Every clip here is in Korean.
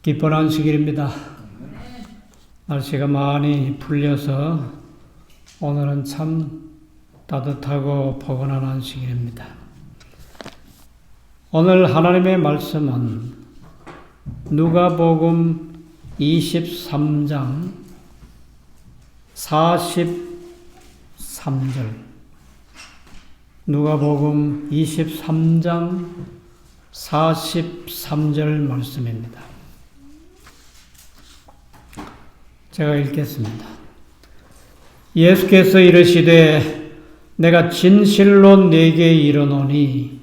기쁜 안식일입니다. 날씨가 많이 풀려서 오늘은 참 따뜻하고 포근한 안식일입니다. 오늘 하나님의 말씀은 누가복음 23장 43절, 누가복음 23장 43절 말씀입니다. 제가 읽겠습니다. 예수께서 이르시되 내가 진실로 네게 이르노니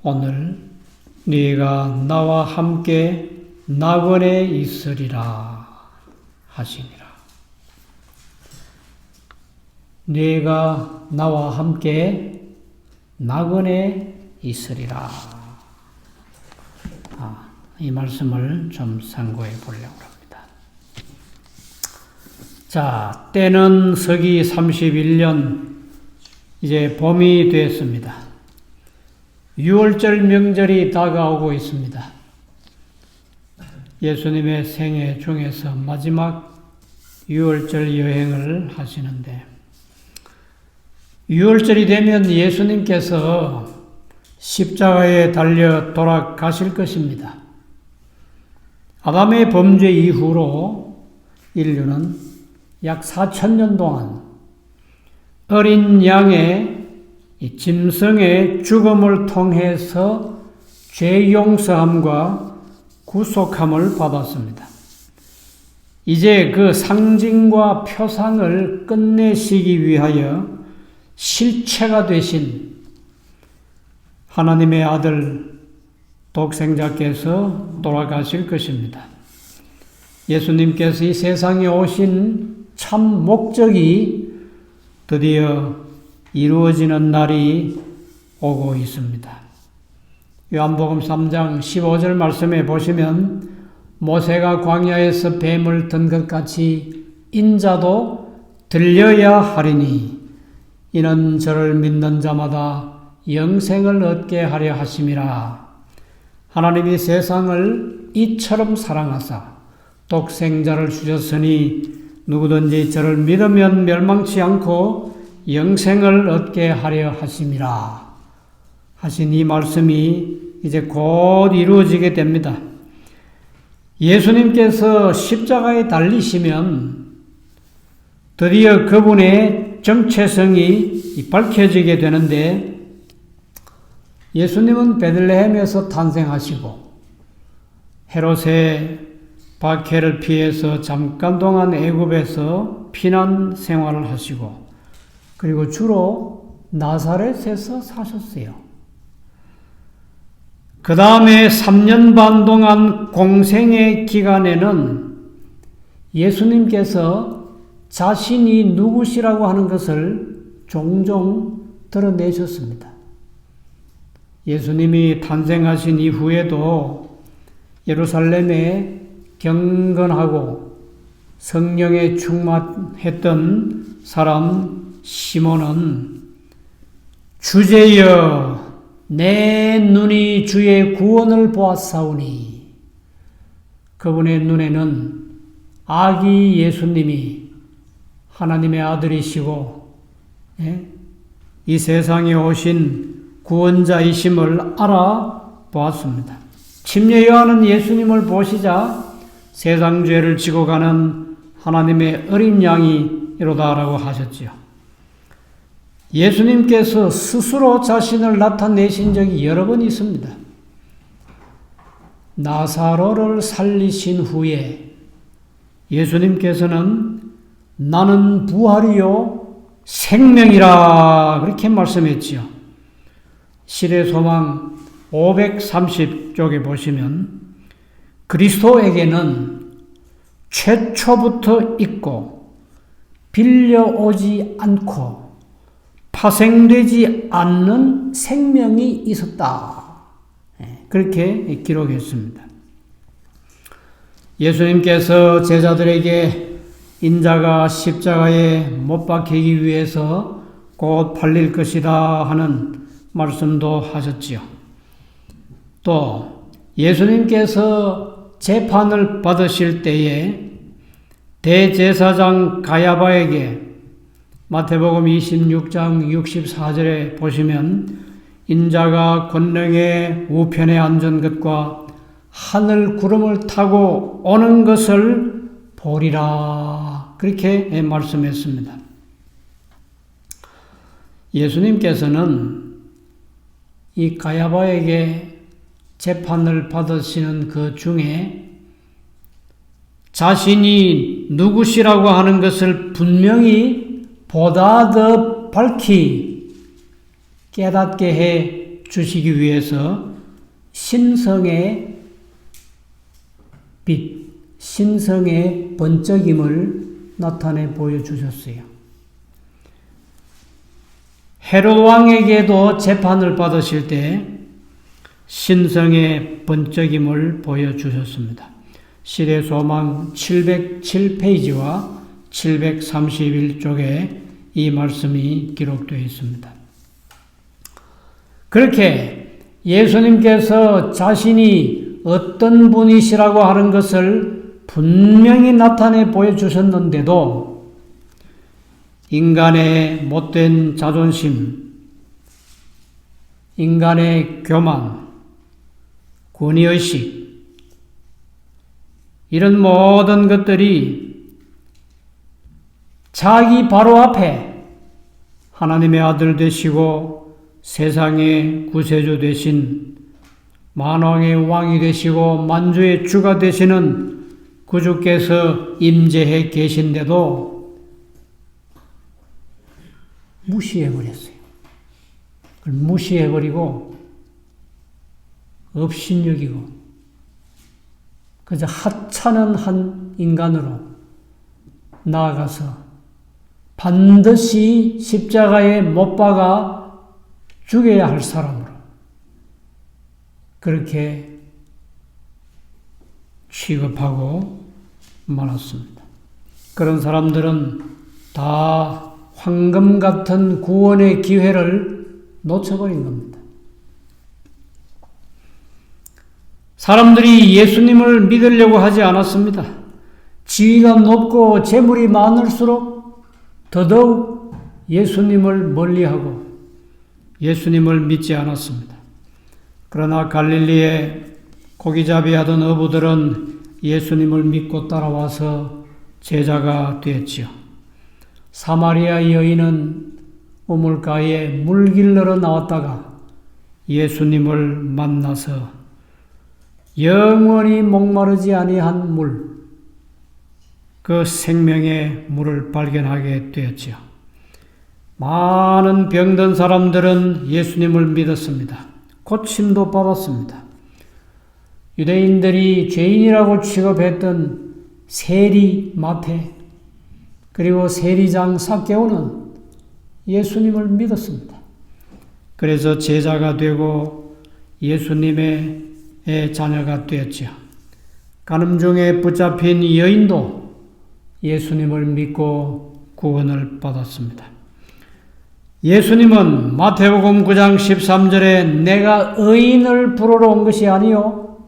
오늘 네가 나와 함께 낙원에 있으리라 하시니라. 네가 나와 함께 낙원에 있으리라. 이 말씀을 좀 상고해 보려고 합니다. 자, 때는 서기 31년 이제 봄이 됐습니다. 6월절 명절이 다가오고 있습니다. 예수님의 생애 중에서 마지막 6월절 여행을 하시는데 6월절이 되면 예수님께서 십자가에 달려 돌아가실 것입니다. 아담의 범죄 이후로 인류는 약 4,000년 동안 어린 양의 짐승의 죽음을 통해서 죄 용서함과 구속함을 받았습니다. 이제 그 상징과 표상을 끝내시기 위하여 실체가 되신 하나님의 아들 독생자께서 돌아가실 것입니다. 예수님께서 이 세상에 오신 참 목적이 드디어 이루어지는 날이 오고 있습니다. 요한복음 3장 15절 말씀에 보시면 모세가 광야에서 뱀을 든 것 같이 인자도 들려야 하리니 이는 저를 믿는 자마다 영생을 얻게 하려 하심이라. 하나님이 세상을 이처럼 사랑하사 독생자를 주셨으니 누구든지 저를 믿으면 멸망치 않고 영생을 얻게 하려 하심이라 하신 이 말씀이 이제 곧 이루어지게 됩니다. 예수님께서 십자가에 달리시면 드디어 그분의 정체성이 밝혀지게 되는데 예수님은 베들레헴에서 탄생하시고 헤롯의 박해를 피해서 잠깐 동안 애굽에서 피난 생활을 하시고 그리고 주로 나사렛에서 사셨어요. 그 다음에 3년 반 동안 공생의 기간에는 예수님께서 자신이 누구시라고 하는 것을 종종 드러내셨습니다. 예수님이 탄생하신 이후에도 예루살렘에 경건하고 성령에 충만했던 사람 시몬은 주제여 내 눈이 주의 구원을 보았사오니 그분의 눈에는 아기 예수님이 하나님의 아들이시고 이 세상에 오신 구원자이심을 알아보았습니다. 침례 요한은 예수님을 보시자 세상 죄를 지고 가는 하나님의 어린 양이로다라고 하셨지요. 예수님께서 스스로 자신을 나타내신 적이 여러 번 있습니다. 나사로를 살리신 후에 예수님께서는 나는 부활이요 생명이라 그렇게 말씀했지요. 실의 소망 530쪽에 보시면 그리스도에게는 최초부터 있고 빌려오지 않고 파생되지 않는 생명이 있었다. 그렇게 기록했습니다. 예수님께서 제자들에게 인자가 십자가에 못 박히기 위해서 곧 팔릴 것이다 하는 말씀도 하셨지요. 또 예수님께서 재판을 받으실 때에 대제사장 가야바에게 마태복음 26장 64절에 보시면 인자가 권능의 우편에 앉은 것과 하늘 구름을 타고 오는 것을 보리라. 그렇게 말씀했습니다. 예수님께서는 이 가야바에게 재판을 받으시는 그 중에 자신이 누구시라고 하는 것을 분명히 보다 더 밝히 깨닫게 해 주시기 위해서 신성의 빛, 신성의 번쩍임을 나타내 보여주셨어요. 헤롯 왕에게도 재판을 받으실 때 신성의 번쩍임을 보여주셨습니다. 시대 소망 707페이지와 731쪽에 이 말씀이 기록되어 있습니다. 그렇게 예수님께서 자신이 어떤 분이시라고 하는 것을 분명히 나타내 보여주셨는데도 인간의 못된 자존심, 인간의 교만, 권위의식, 이런 모든 것들이 자기 바로 앞에 하나님의 아들 되시고 세상의 구세주 되신 만왕의 왕이 되시고 만주의 주가 되시는 구주께서 임재해 계신데도 무시해버렸어요. 그걸 무시해버리고 업신여기고 그저 하찮은 한 인간으로 나아가서 반드시 십자가에 못 박아 죽여야 할 사람으로 그렇게 취급하고 말았습니다. 그런 사람들은 다 황금 같은 구원의 기회를 놓쳐버린 겁니다. 사람들이 예수님을 믿으려고 하지 않았습니다. 지위가 높고 재물이 많을수록 더더욱 예수님을 멀리하고 예수님을 믿지 않았습니다. 그러나 갈릴리에 고기잡이 하던 어부들은 예수님을 믿고 따라와서 제자가 되었지요. 사마리아 여인은 우물가에 물 길러러 나왔다가 예수님을 만나서 영원히 목마르지 아니한 물, 그 생명의 물을 발견하게 되었지요. 많은 병든 사람들은 예수님을 믿었습니다. 고침도 받았습니다. 유대인들이 죄인이라고 취급했던 세리 마태 그리고 세리장 삭개오는 예수님을 믿었습니다. 그래서 제자가 되고 예수님의 자녀가 되었지요. 간음 중에 붙잡힌 여인도 예수님을 믿고 구원을 받았습니다. 예수님은 마태복음 9장 13절에 내가 의인을 부르러 온 것이 아니요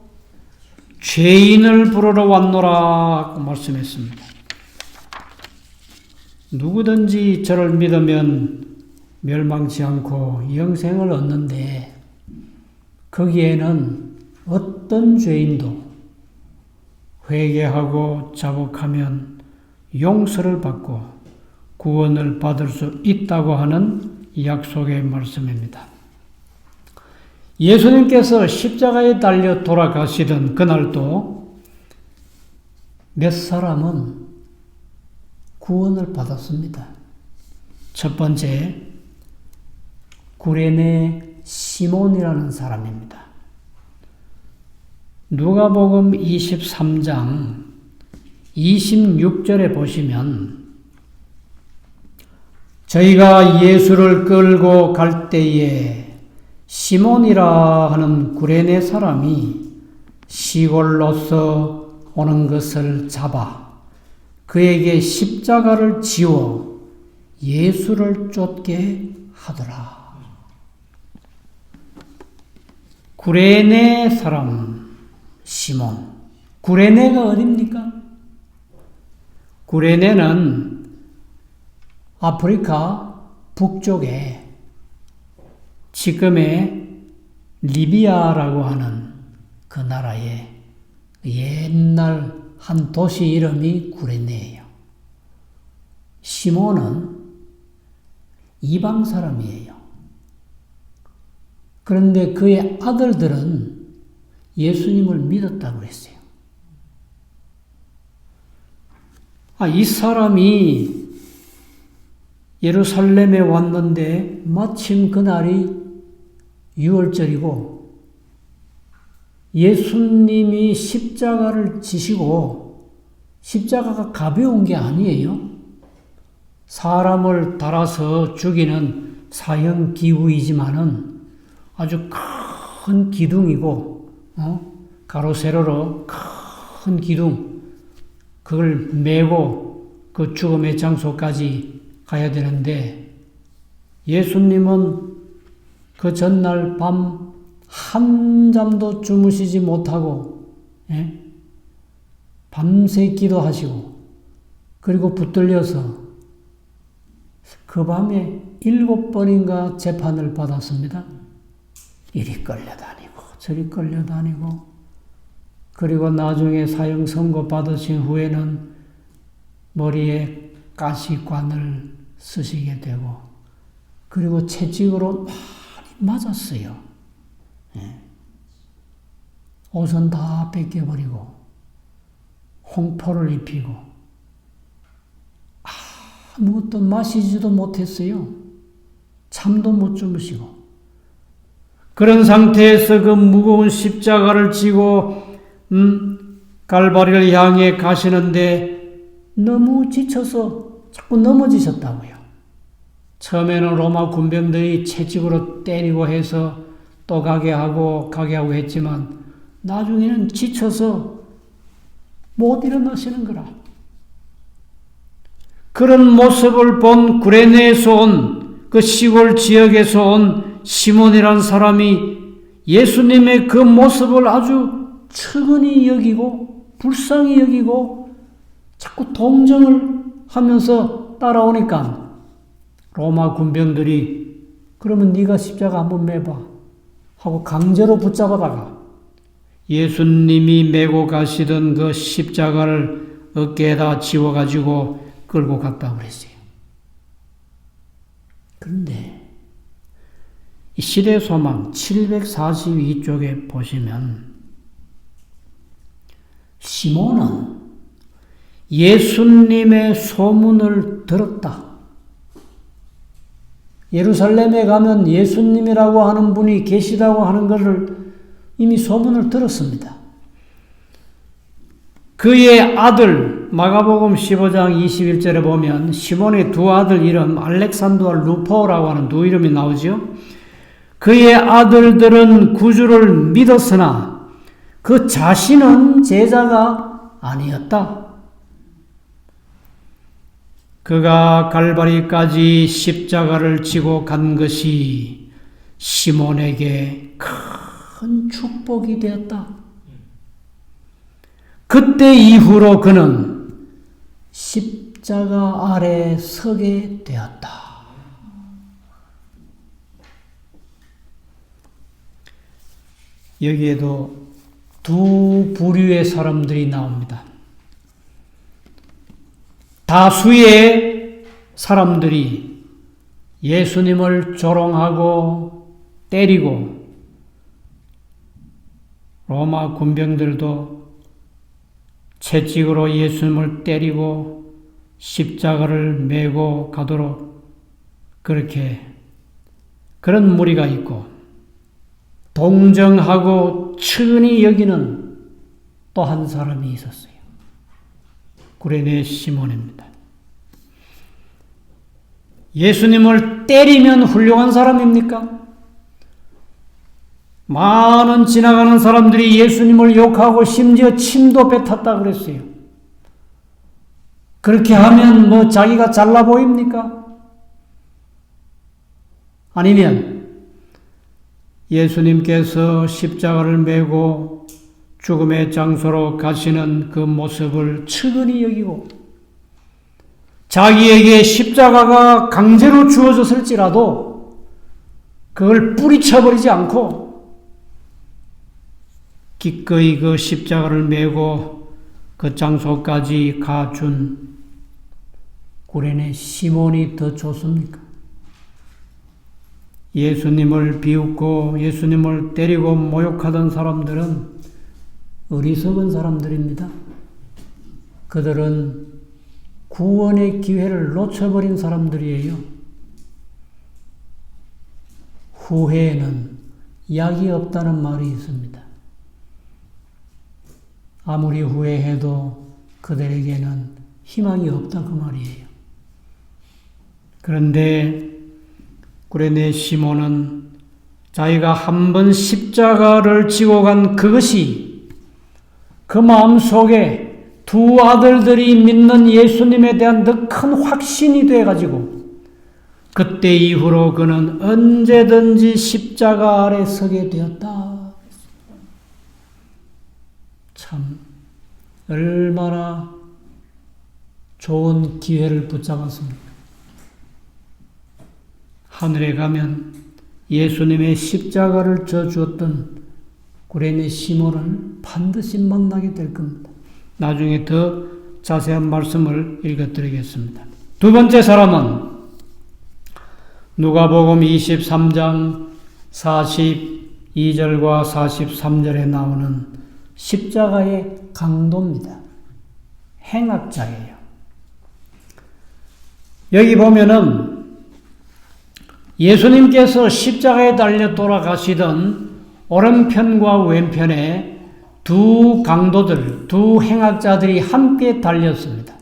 죄인을 부르러 왔노라 말씀했습니다. 누구든지 저를 믿으면 멸망치 않고 영생을 얻는데 거기에는 어떤 죄인도 회개하고 자복하면 용서를 받고 구원을 받을 수 있다고 하는 약속의 말씀입니다. 예수님께서 십자가에 달려 돌아가시던 그날도 몇 사람은 구원을 받았습니다. 첫 번째, 구레네 시몬이라는 사람입니다. 누가복음 23장 26절에 보시면 저희가 예수를 끌고 갈 때에 시몬이라 하는 구레네 사람이 시골로서 오는 것을 잡아 그에게 십자가를 지워 예수를 쫓게 하더라. 구레네 사람 시몬, 구레네가 어딥니까? 구레네는 아프리카 북쪽에 지금의 리비아라고 하는 그 나라의 옛날 한 도시 이름이 구레네예요. 시몬은 이방 사람이에요. 그런데 그의 아들들은 예수님을 믿었다고 그랬어요. 이 사람이 예루살렘에 왔는데 마침 그날이 유월절이고 예수님이 십자가를 지시고 십자가가 가벼운 게 아니에요. 사람을 달아서 죽이는 사형 기구이지만은 아주 큰 기둥이고 가로 세로로 큰 기둥 그걸 메고 그 죽음의 장소까지 가야 되는데 예수님은 그 전날 밤 한잠도 주무시지 못하고 밤새 기도하시고 그리고 붙들려서 그 밤에 7번인가 재판을 받았습니다. 이리 끌려다니고 저리 끌려다니고 그리고 나중에 사형 선고 받으신 후에는 머리에 가시관을 쓰시게 되고 그리고 채찍으로 많이 맞았어요. 옷은 다 뺏겨버리고 홍포를 입히고 아무것도 마시지도 못했어요. 잠도 못 주무시고 그런 상태에서 그 무거운 십자가를 지고 갈바리를 향해 가시는데 너무 지쳐서 자꾸 넘어지셨다고요. 처음에는 로마 군병들이 채찍으로 때리고 해서 또 가게 하고 했지만 나중에는 지쳐서 못 일어나시는 거라. 그런 모습을 본 구레네에서 온 그 시골 지역에서 온 시몬이란 사람이 예수님의 그 모습을 아주 측은히 여기고 불쌍히 여기고 자꾸 동정을 하면서 따라오니까 로마 군병들이 그러면 네가 십자가 한번 매봐 하고 강제로 붙잡아다가 예수님이 메고 가시던 그 십자가를 어깨에다 지워가지고 끌고 갔다고 그랬어요. 그런데 이 시대소망 742쪽에 보시면 시몬은 예수님의 소문을 들었다. 예루살렘에 가면 예수님이라고 하는 분이 계시다고 하는 것을 이미 소문을 들었습니다. 그의 아들 마가복음 15장 21절에 보면 시몬의 두 아들 이름 알렉산더와 루포라고 하는 두 이름이 나오죠. 그의 아들들은 구주를 믿었으나 그 자신은 제자가 아니었다. 그가 갈바리까지 십자가를 지고 간 것이 시몬에게 큰 축복이 되었다. 그때 이후로 그는 십자가 아래 서게 되었다. 여기에도 두 부류의 사람들이 나옵니다. 다수의 사람들이 예수님을 조롱하고 때리고 로마 군병들도 채찍으로 예수님을 때리고 십자가를 메고 가도록 그렇게 그런 무리가 있고 동정하고 측은히 여기는 또 한 사람이 있었어요. 구레네 시몬입니다. 예수님을 때리면 훌륭한 사람입니까? 많은 지나가는 사람들이 예수님을 욕하고 심지어 침도 뱉었다 그랬어요. 그렇게 하면 뭐 자기가 잘나 보입니까? 아니면 예수님께서 십자가를 메고 죽음의 장소로 가시는 그 모습을 측은히 여기고 자기에게 십자가가 강제로 주어졌을지라도 그걸 뿌리쳐버리지 않고 기꺼이 그 십자가를 메고 그 장소까지 가준 구레네 시몬이 더 좋습니까? 예수님을 비웃고 예수님을 때리고 모욕하던 사람들은 어리석은 사람들입니다. 그들은 구원의 기회를 놓쳐버린 사람들이에요. 후회에는 약이 없다는 말이 있습니다. 아무리 후회해도 그들에게는 희망이 없다 그 말이에요. 그런데 구레네 시몬은 자기가 한 번 십자가를 지고 간 그것이 그 마음속에 두 아들들이 믿는 예수님에 대한 더 큰 확신이 돼가지고 그때 이후로 그는 언제든지 십자가 아래 서게 되었다. 참 얼마나 좋은 기회를 붙잡았습니까? 하늘에 가면 예수님의 십자가를 져주었던 구레네 시몬을 반드시 만나게 될 겁니다. 나중에 더 자세한 말씀을 읽어드리겠습니다. 두 번째 사람은 누가복음 23장 42절과 43절에 나오는 십자가의 강도입니다. 행악자예요. 여기 보면은 예수님께서 십자가에 달려 돌아가시던 오른편과 왼편에 두 강도들, 두 행악자들이 함께 달렸습니다.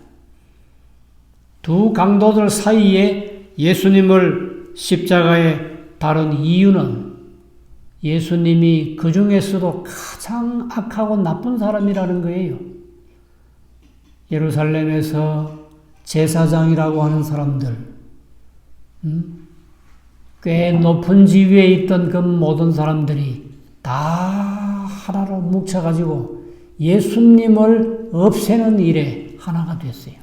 두 강도들 사이에 예수님을 십자가에 다룬 이유는 예수님이 그 중에서도 가장 악하고 나쁜 사람이라는 거예요. 예루살렘에서 제사장이라고 하는 사람들, 꽤 높은 지위에 있던 그 모든 사람들이 다 하나로 뭉쳐가지고 예수님을 없애는 일에 하나가 됐어요.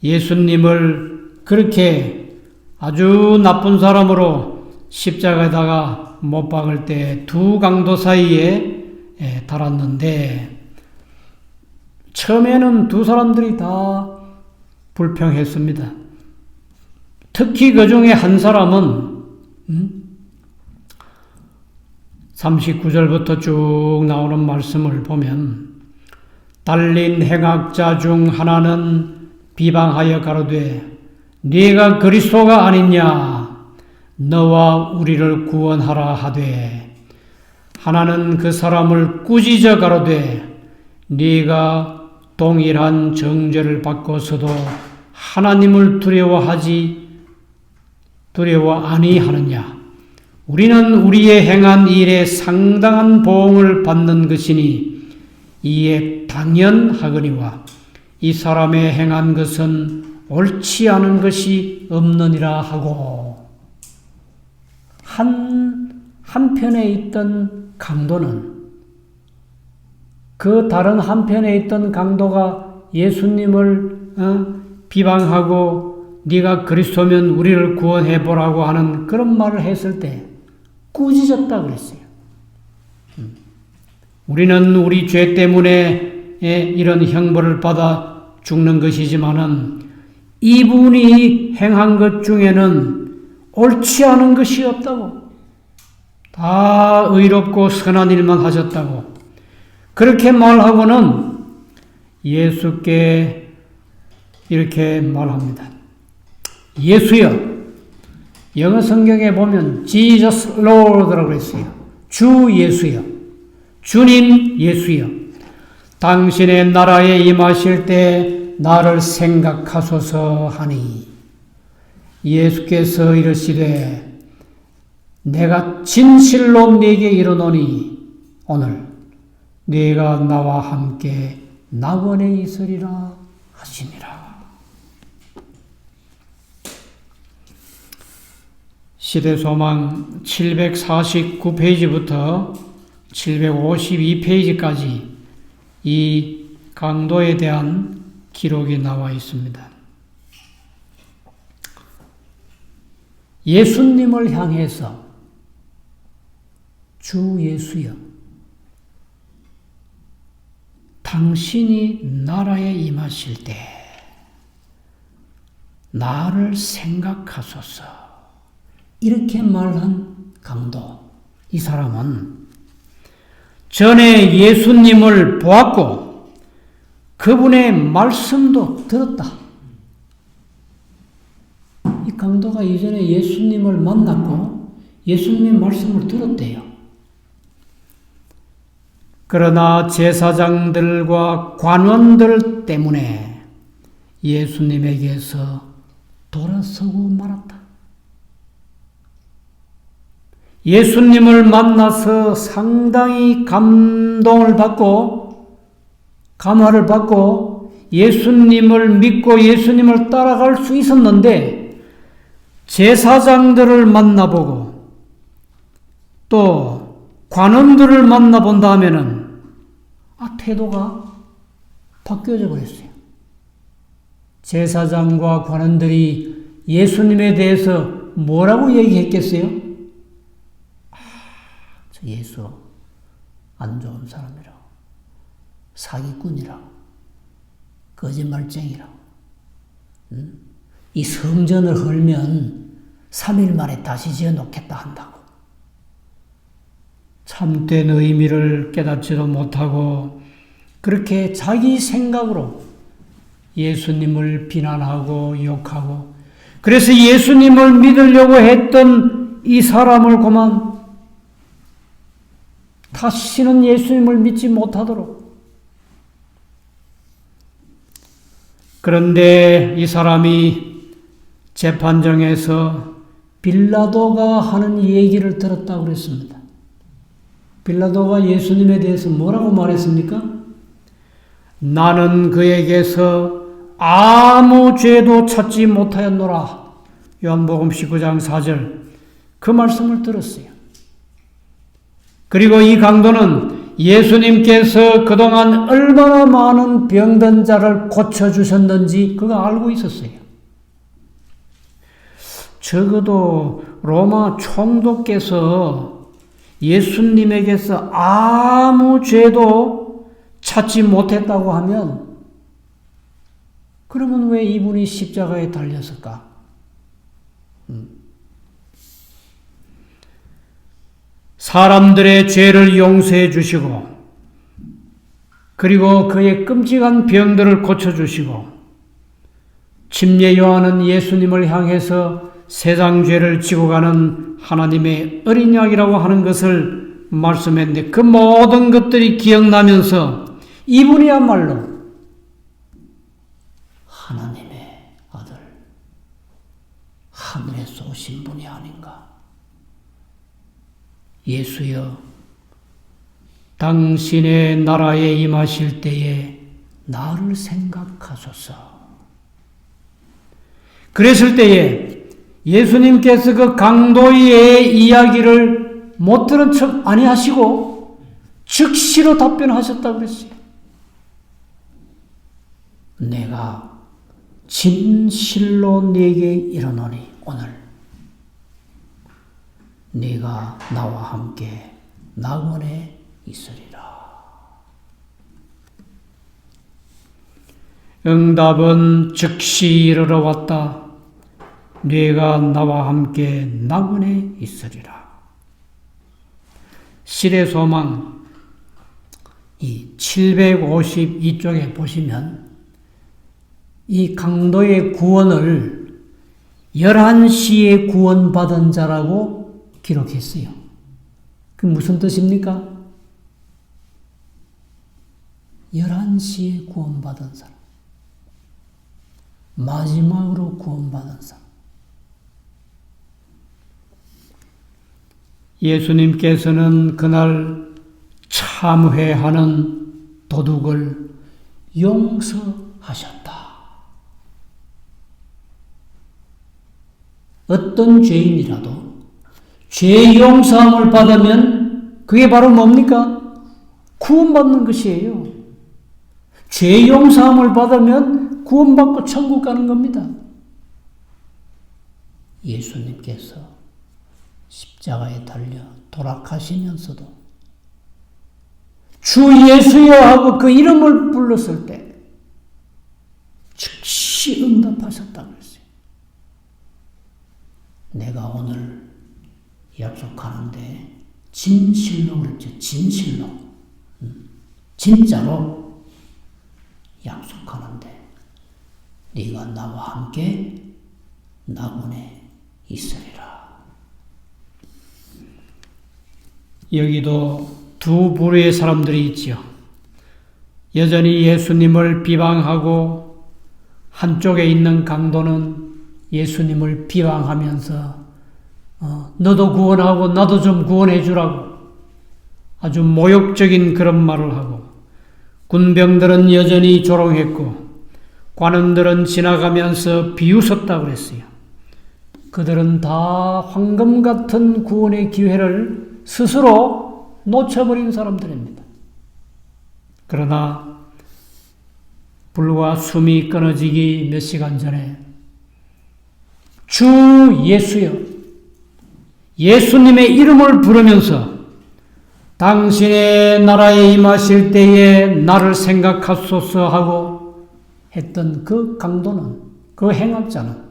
예수님을 그렇게 아주 나쁜 사람으로 십자가에다가 못 박을 때 두 강도 사이에 달았는데 처음에는 두 사람들이 다 불평했습니다. 특히 그 중에 한 사람은 39절부터 쭉 나오는 말씀을 보면 달린 행악자 중 하나는 비방하여 가로되 네가 그리스도가 아니냐 너와 우리를 구원하라 하되 하나는 그 사람을 꾸짖어 가로되 네가 동일한 정죄를 받고서도 하나님을 두려워 아니하느냐 우리는 우리의 행한 일에 상당한 보응을 받는 것이니 이에 당연하거니와 이 사람의 행한 것은 옳지 않은 것이 없느니라 하고 한편에 있던 강도는 그 다른 한편에 있던 강도가 예수님을 비방하고 네가 그리스도면 우리를 구원해보라고 하는 그런 말을 했을 때 꾸짖었다 그랬어요. 우리는 우리 죄 때문에 이런 형벌을 받아 죽는 것이지만은 이분이 행한 것 중에는 옳지 않은 것이 없다고. 다 의롭고 선한 일만 하셨다고. 그렇게 말하고는 예수께 이렇게 말합니다. 예수여. 영어 성경에 보면 Jesus Lord라고 했어요. 주 예수여. 주님 예수여. 당신의 나라에 임하실 때 나를 생각하소서 하니 예수께서 이르시되 내가 진실로 네게 이르노니 오늘 네가 나와 함께 낙원에 있으리라 하시니라. 시대소망 749페이지부터 752페이지까지 이 강도에 대한 기록이 나와 있습니다. 예수님을 향해서 주 예수여, 당신이 나라에 임하실 때 나를 생각하소서, 이렇게 말한 강도. 이 사람은 전에 예수님을 보았고 그분의 말씀도 들었다. 이 강도가 이전에 예수님을 만났고 예수님의 말씀을 들었대요. 그러나 제사장들과 관원들 때문에 예수님에게서 돌아서고 말았다. 예수님을 만나서 상당히 감동을 받고 감화를 받고 예수님을 믿고 예수님을 따라갈 수 있었는데, 제사장들을 만나보고 또 관원들을 만나본 다음에는 태도가 바뀌어져 버렸어요. 제사장과 관원들이 예수님에 대해서 뭐라고 얘기했겠어요? 저 예수 안 좋은 사람이라고, 사기꾼이라고, 거짓말쟁이라고, 이 성전을 헐면 3일 만에 다시 지어놓겠다 한다고. 참된 의미를 깨닫지도 못하고 그렇게 자기 생각으로 예수님을 비난하고 욕하고, 그래서 예수님을 믿으려고 했던 이 사람을 그만 다시는 예수님을 믿지 못하도록. 그런데 이 사람이 재판정에서 빌라도가 하는 얘기를 들었다고 그랬습니다. 빌라도가 예수님에 대해서 뭐라고 말했습니까? 나는 그에게서 아무 죄도 찾지 못하였노라. 요한복음 19장 4절. 그 말씀을 들었어요. 그리고 이 강도는 예수님께서 그동안 얼마나 많은 병든 자를 고쳐주셨는지 그가 알고 있었어요. 적어도 로마 총독께서 예수님에게서 아무 죄도 찾지 못했다고 하면, 그러면 왜 이분이 십자가에 달렸을까? 사람들의 죄를 용서해 주시고, 그리고 그의 끔찍한 병들을 고쳐주시고, 침례 요한은 예수님을 향해서 세상 죄를 지고 가는 하나님의 어린 양이라고 하는 것을 말씀했는데, 그 모든 것들이 기억나면서 이분이야말로 하나님의 아들, 하늘에서 오신 분이 아닌가. 예수여, 당신의 나라에 임하실 때에 나를 생각하소서. 그랬을 때에 예수님께서 그 강도의 이야기를 못 들은 척 아니하시고 즉시로 답변하셨다고 그랬어요. 내가 진실로 네게 이르노니 오늘 네가 나와 함께 낙원에 있으리라. 응답은 즉시 이르러 왔다. 네가 나와 함께 낙원에 있으리라. 실의 소망 이 752쪽에 보시면 이 강도의 구원을 11시에 구원받은 자라고 기록했어요. 그 무슨 뜻입니까? 11시에 구원받은 사람. 마지막으로 구원받은 사람. 예수님께서는 그날 참회하는 도둑을 용서하셨다. 어떤 죄인이라도 죄 용서함을 받으면 그게 바로 뭡니까? 구원받는 것이에요. 죄 용서함을 받으면 구원받고 천국 가는 겁니다. 예수님께서 십자가에 달려 돌아가시면서도 주 예수여 하고 그 이름을 불렀을 때 즉시 응답하셨다고 했어요. 내가 오늘 약속하는데 진실로 그랬죠. 진실로. 진짜로 약속하는데 네가 나와 함께 낙원에 있으리라. 여기도 두 부류의 사람들이 있지요. 여전히 예수님을 비방하고 한쪽에 있는 강도는 예수님을 비방하면서 너도 구원하고 나도 좀 구원해 주라고 아주 모욕적인 그런 말을 하고, 군병들은 여전히 조롱했고 관원들은 지나가면서 비웃었다고 그랬어요. 그들은 다 황금 같은 구원의 기회를 스스로 놓쳐버린 사람들입니다. 그러나 불과 숨이 끊어지기 몇 시간 전에 주 예수여, 예수님의 이름을 부르면서 당신의 나라에 임하실 때에 나를 생각하소서 하고 했던 그 강도는, 그 행악자는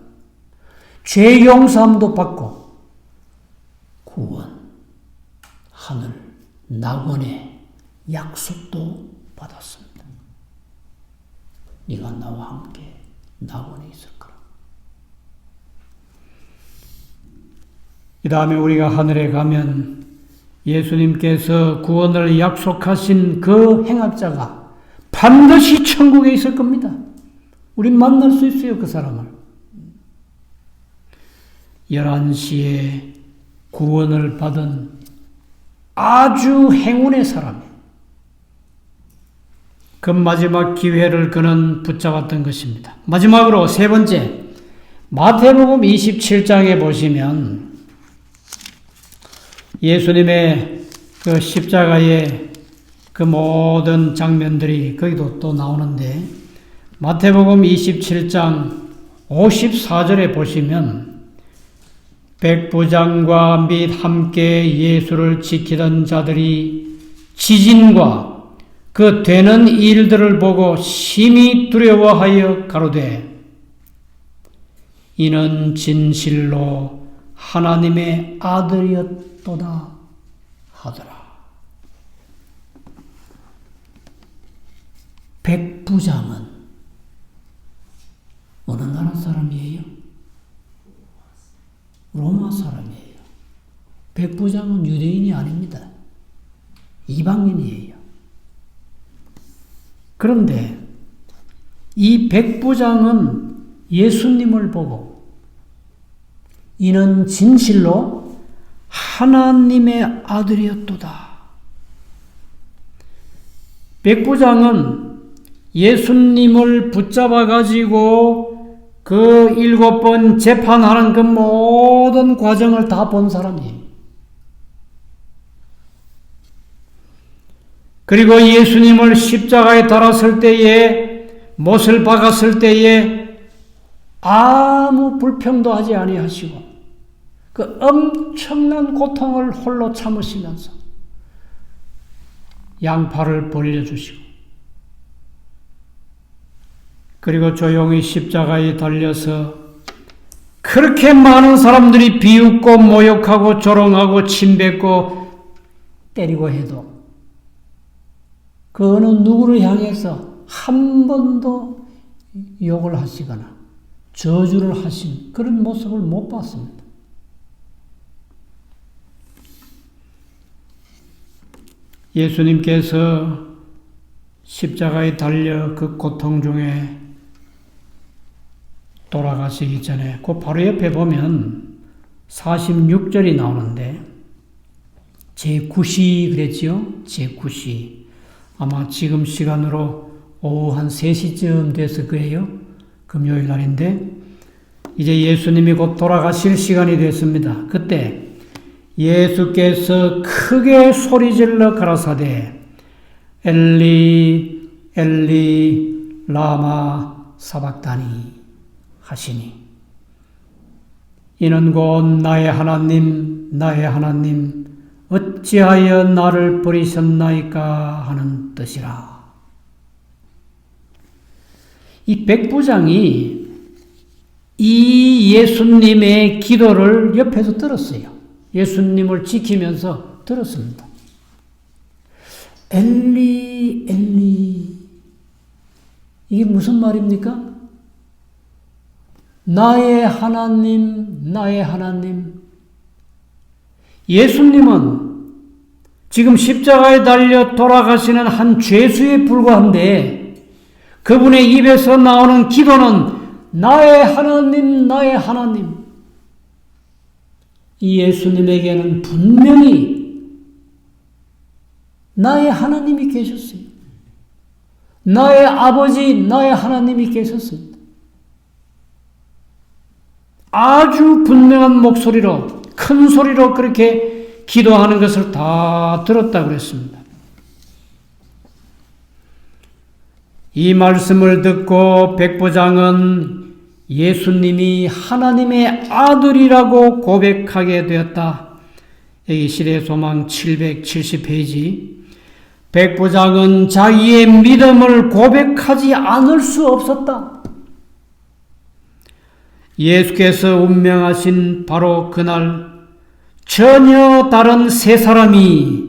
죄 용서함도 받고 구원, 하늘, 낙원의 약속도 받았습니다. 네가 나와 함께 낙원에 있을 거라. 이 다음에 우리가 하늘에 가면 예수님께서 구원을 약속하신 그 행악자가 반드시 천국에 있을 겁니다. 우린 만날 수 있어요, 그 사람을. 11시에 구원을 받은 아주 행운의 사람이에요. 그 마지막 기회를 그는 붙잡았던 것입니다. 마지막으로 세 번째, 마태복음 27장에 보시면 예수님의 그 십자가의 그 모든 장면들이 거기도 또 나오는데, 마태복음 27장 54절에 보시면 백부장과 및 함께 예수를 지키던 자들이 지진과 그 되는 일들을 보고 심히 두려워하여 가로되 이는 진실로 하나님의 아들이었도다 하더라. 백부장은 어느 나라 사람이에요? 로마 사람이에요. 백부장은 유대인이 아닙니다. 이방인이에요. 그런데 이 백부장은 예수님을 보고 이는 진실로 하나님의 아들이었도다. 백부장은 예수님을 붙잡아 가지고 그 7번 재판하는 그 모든 과정을 다 본 사람이에요. 그리고 예수님을 십자가에 달았을 때에, 못을 박았을 때에 아무 불평도 하지 아니하시고 그 엄청난 고통을 홀로 참으시면서 양팔을 벌려주시고, 그리고 조용히 십자가에 달려서 그렇게 많은 사람들이 비웃고 모욕하고 조롱하고 침뱉고 때리고 해도 그 어느 누구를 향해서 한 번도 욕을 하시거나 저주를 하신 그런 모습을 못 봤습니다. 예수님께서 십자가에 달려 그 고통 중에 돌아가시기 전에 그 바로 옆에 보면 46절이 나오는데, 제9시 그랬지요? 제9시. 아마 지금 시간으로 오후 한 3시쯤 됐을 거예요. 금요일 날인데 이제 예수님이 곧 돌아가실 시간이 됐습니다. 그때 예수께서 크게 소리질러 가라사대 엘리 엘리 라마 사박다니 하시니 이는 곧 나의 하나님 나의 하나님 어찌하여 나를 버리셨나이까 하는 뜻이라. 이 백부장이 이 예수님의 기도를 옆에서 들었어요. 예수님을 지키면서 들었습니다. 엘리 엘리 이게 무슨 말입니까? 나의 하나님 나의 하나님. 예수님은 지금 십자가에 달려 돌아가시는 한 죄수에 불과한데 그분의 입에서 나오는 기도는 나의 하나님 나의 하나님. 이 예수님에게는 분명히 나의 하나님이 계셨어요. 나의 아버지 나의 하나님이 계셨습니다. 아주 분명한 목소리로 큰 소리로 그렇게 기도하는 것을 다 들었다고 그랬습니다. 이 말씀을 듣고 백부장은 예수님이 하나님의 아들이라고 고백하게 되었다. 여기 시대의 소망 770페이지. 백부장은 자기의 믿음을 고백하지 않을 수 없었다. 예수께서 운명하신 바로 그날 전혀 다른 세 사람이,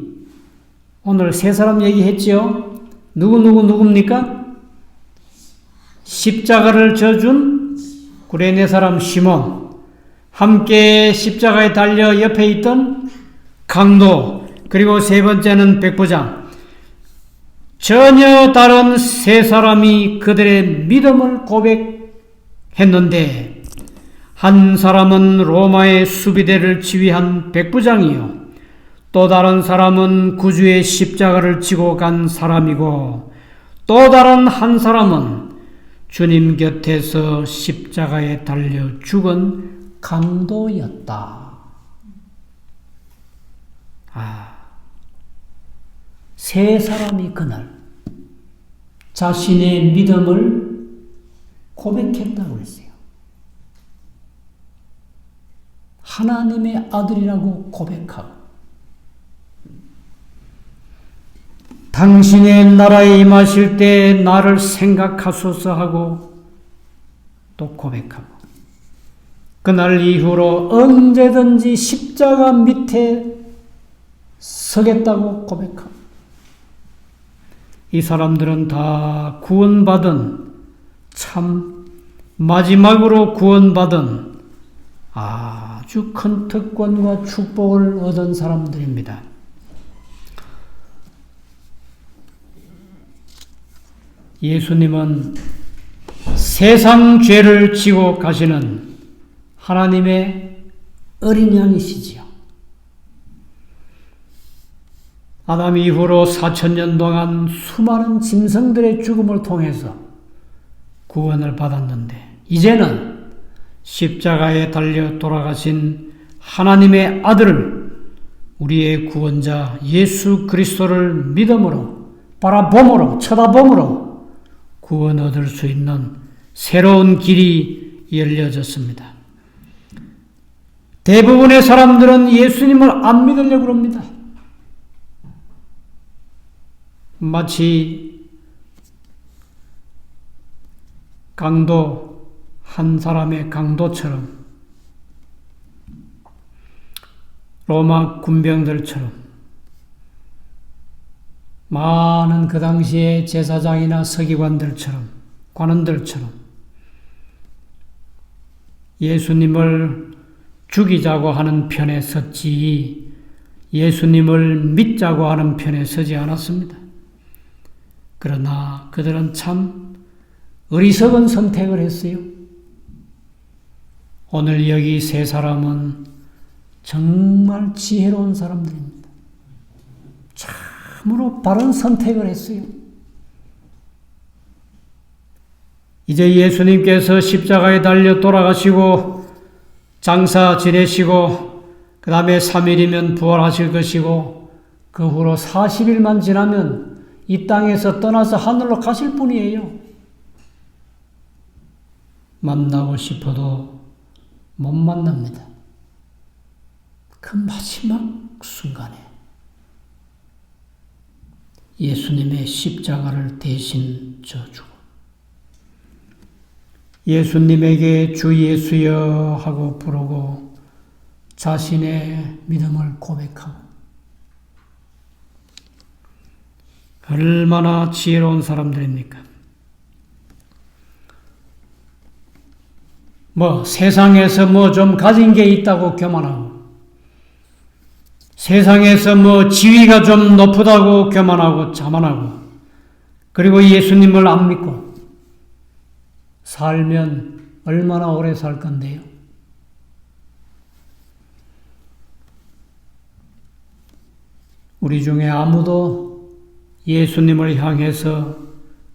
오늘 세 사람 얘기했죠? 누굽니까? 십자가를 져준 구레네 사람 시몬, 함께 십자가에 달려 옆에 있던 강도, 그리고 세 번째는 백부장. 전혀 다른 세 사람이 그들의 믿음을 고백했는데 한 사람은 로마의 수비대를 지휘한 백부장이요, 또 다른 사람은 구주의 십자가를 지고 간 사람이고, 또 다른 한 사람은 주님 곁에서 십자가에 달려 죽은 강도였다. 세 사람이 그날 자신의 믿음을 고백했다고 했어요. 하나님의 아들이라고 고백하고, 당신의 나라에 임하실 때 나를 생각하소서 하고 또 고백하고, 그날 이후로 언제든지 십자가 밑에 서겠다고 고백하고, 이 사람들은 다 구원받은, 참 마지막으로 구원받은 아주 큰 특권과 축복을 얻은 사람들입니다. 예수님은 세상 죄를 지고 가시는 하나님의 어린 양이시지요. 아담 이후로 4000년 동안 수많은 짐승들의 죽음을 통해서 구원을 받았는데, 이제는 십자가에 달려 돌아가신 하나님의 아들을, 우리의 구원자 예수 그리스도를 믿음으로, 바라봄으로, 쳐다봄으로 구원 얻을 수 있는 새로운 길이 열려졌습니다. 대부분의 사람들은 예수님을 안 믿으려고 합니다. 마치 강도, 한 사람의 강도처럼, 로마 군병들처럼, 많은 그 당시의 제사장이나 서기관들처럼, 관원들처럼 예수님을 죽이자고 하는 편에 섰지 예수님을 믿자고 하는 편에 서지 않았습니다. 그러나 그들은 참 어리석은 선택을 했어요. 오늘 여기 세 사람은 정말 지혜로운 사람들입니다. 참으로 바른 선택을 했어요. 이제 예수님께서 십자가에 달려 돌아가시고 장사 지내시고 그 다음에 3일이면 부활하실 것이고 그 후로 40일만 지나면 이 땅에서 떠나서 하늘로 가실 분이에요. 만나고 싶어도 못 만납니다. 그 마지막 순간에 예수님의 십자가를 대신 져주고 예수님에게 주 예수여 하고 부르고 자신의 믿음을 고백하고 얼마나 지혜로운 사람들입니까? 세상에서 좀 가진 게 있다고 교만하고 세상에서 지위가 좀 높다고 교만하고 자만하고 그리고 예수님을 안 믿고 살면 얼마나 오래 살 건데요? 우리 중에 아무도 예수님을 향해서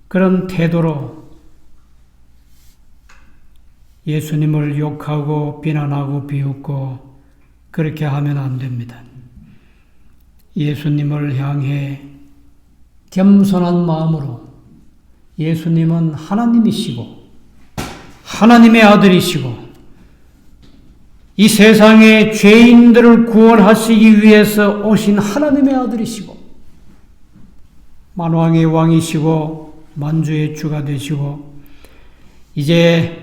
그런 태도로 예수님을 욕하고 비난하고 비웃고 그렇게 하면 안 됩니다. 예수님을 향해 겸손한 마음으로 예수님은 하나님이시고 하나님의 아들이시고 이 세상의 죄인들을 구원하시기 위해서 오신 하나님의 아들이시고 만왕의 왕이시고 만주의 주가 되시고 이제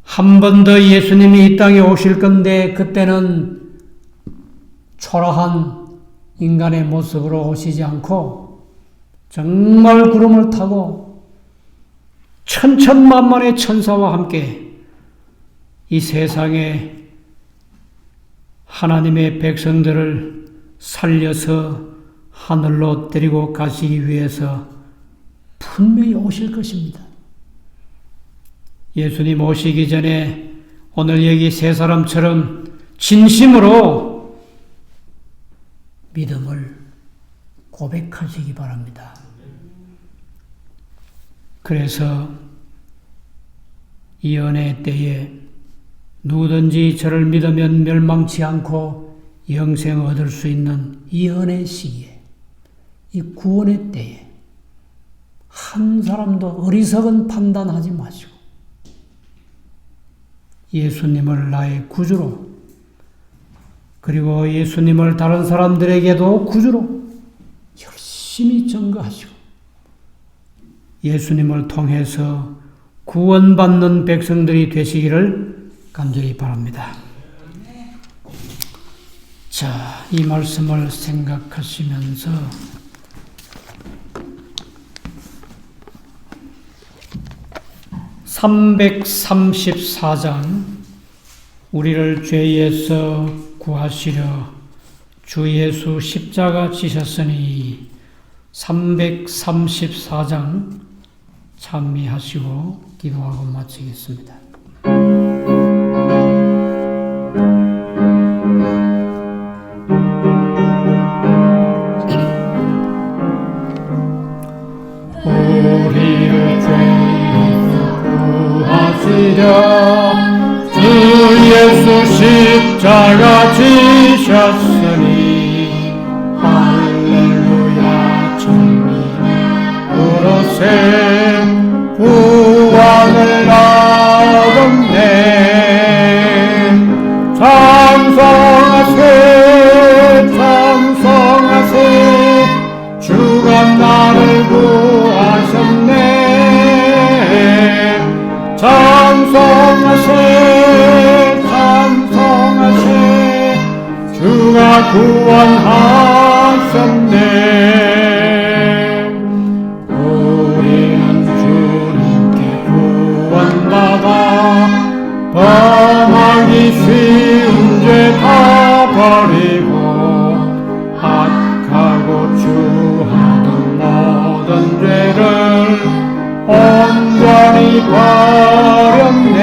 한 번 더 예수님이 이 땅에 오실 건데 그때는 초라한 인간의 모습으로 오시지 않고 정말 구름을 타고 천천만만의 천사와 함께 이 세상에 하나님의 백성들을 살려서 하늘로 데리고 가시기 위해서 분명히 오실 것입니다. 예수님 오시기 전에 오늘 여기 세 사람처럼 진심으로 믿음을 고백하시기 바랍니다. 그래서 이 은혜의 때에 누구든지 저를 믿으면 멸망치 않고 영생을 얻을 수 있는 이 은혜의 시기에 이 구원의 때에 한 사람도 어리석은 판단하지 마시고 예수님을 나의 구주로 그리고 예수님을 다른 사람들에게도 구주로 열심히 전거하시고 예수님을 통해서 구원받는 백성들이 되시기를 간절히 바랍니다. 자, 이 말씀을 생각하시면서 (334장) 우리를 죄에서 구하시려 주 예수 십자가 지셨으니 334장 찬미하시고 기도하고 마치겠습니다. 우리를 죄에서 구하시려 주 예수 십자가 지셨으니 할렐루야 찬미로세 구원을 얻었네. 찬송하세 찬송하세 주가 나를 구하셨네. 찬송하세 찬송하세 주가 구원하셨네. 우리는 주님께 구원받아 범하기 쉬운 죄 다 버리고 악하고 추하던 모든 죄를 온전히 버렸네.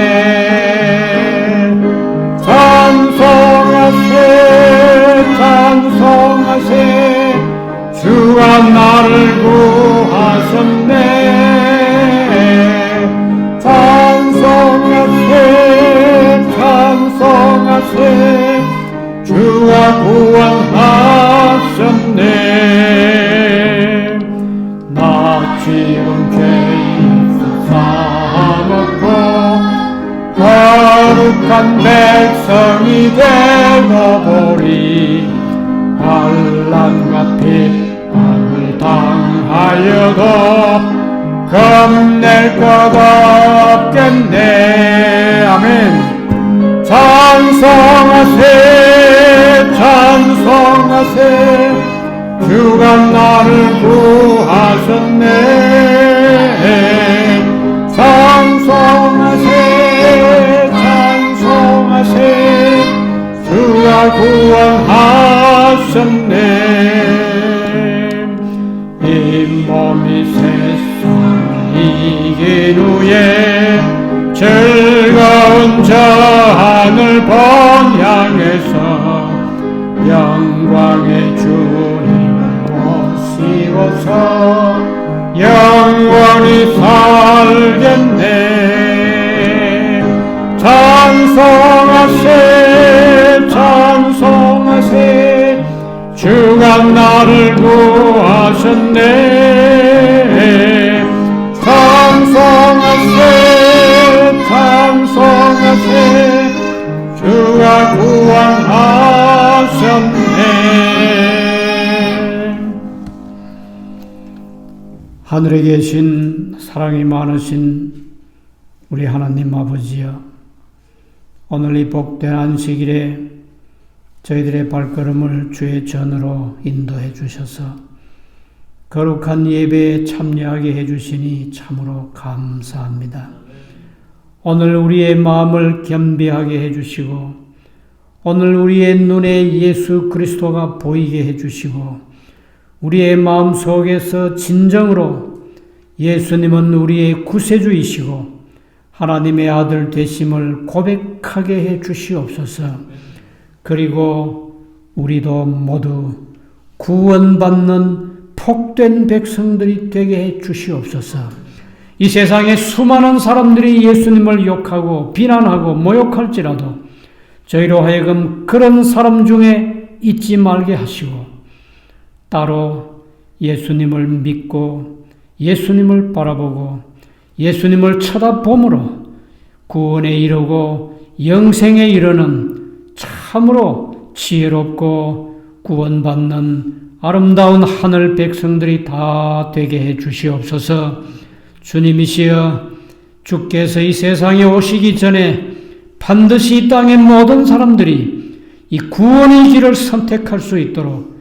찬송하세 찬송하세 주가 나를 구하셨네. 찬송하세 찬송하세 주 거룩한 백성이 되어보리. 환난과 핍박을 당하여도 겁낼 것 없겠네. 아멘. 찬송하세 찬송하세 주가 나를 구하셨네. 찬송하세 찬송하세 주가 구원하셨네. 이 몸이 세상을 이긴 후에 즐거운 저 하늘 번향에서 영광의 주님을 모시고서 영원히 살겠네. 찬송하세 찬송하세 주가 나를 구하셨네. 찬송하세 찬송하세 주가 구원하셨네. 하늘에 계신 사랑이 많으신 우리 하나님 아버지여, 오늘 이 복된 안식일에 저희들의 발걸음을 주의 전으로 인도해 주셔서 거룩한 예배에 참여하게 해주시니 참으로 감사합니다. 오늘 우리의 마음을 겸비하게 해주시고 오늘 우리의 눈에 예수 그리스도가 보이게 해주시고 우리의 마음 속에서 진정으로 예수님은 우리의 구세주이시고 하나님의 아들 되심을 고백하게 해 주시옵소서. 그리고 우리도 모두 구원받는 복된 백성들이 되게 해 주시옵소서. 이 세상에 수많은 사람들이 예수님을 욕하고 비난하고 모욕할지라도 저희로 하여금 그런 사람 중에 있지 말게 하시고 따로 예수님을 믿고 예수님을 바라보고 예수님을 쳐다봄으로 구원에 이르고 영생에 이르는 참으로 지혜롭고 구원받는 아름다운 하늘 백성들이 다 되게 해 주시옵소서. 주님이시여, 주께서 이 세상에 오시기 전에 반드시 이 땅의 모든 사람들이 이 구원의 길을 선택할 수 있도록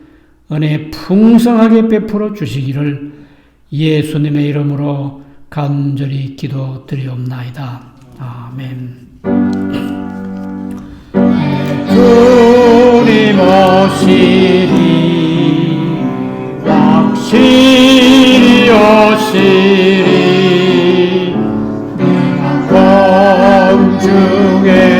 은혜 풍성하게 베풀어 주시기를 예수님의 이름으로 간절히 기도드리옵나이다. 아멘. 주님 오시리 확실히 오시리 내가 공중에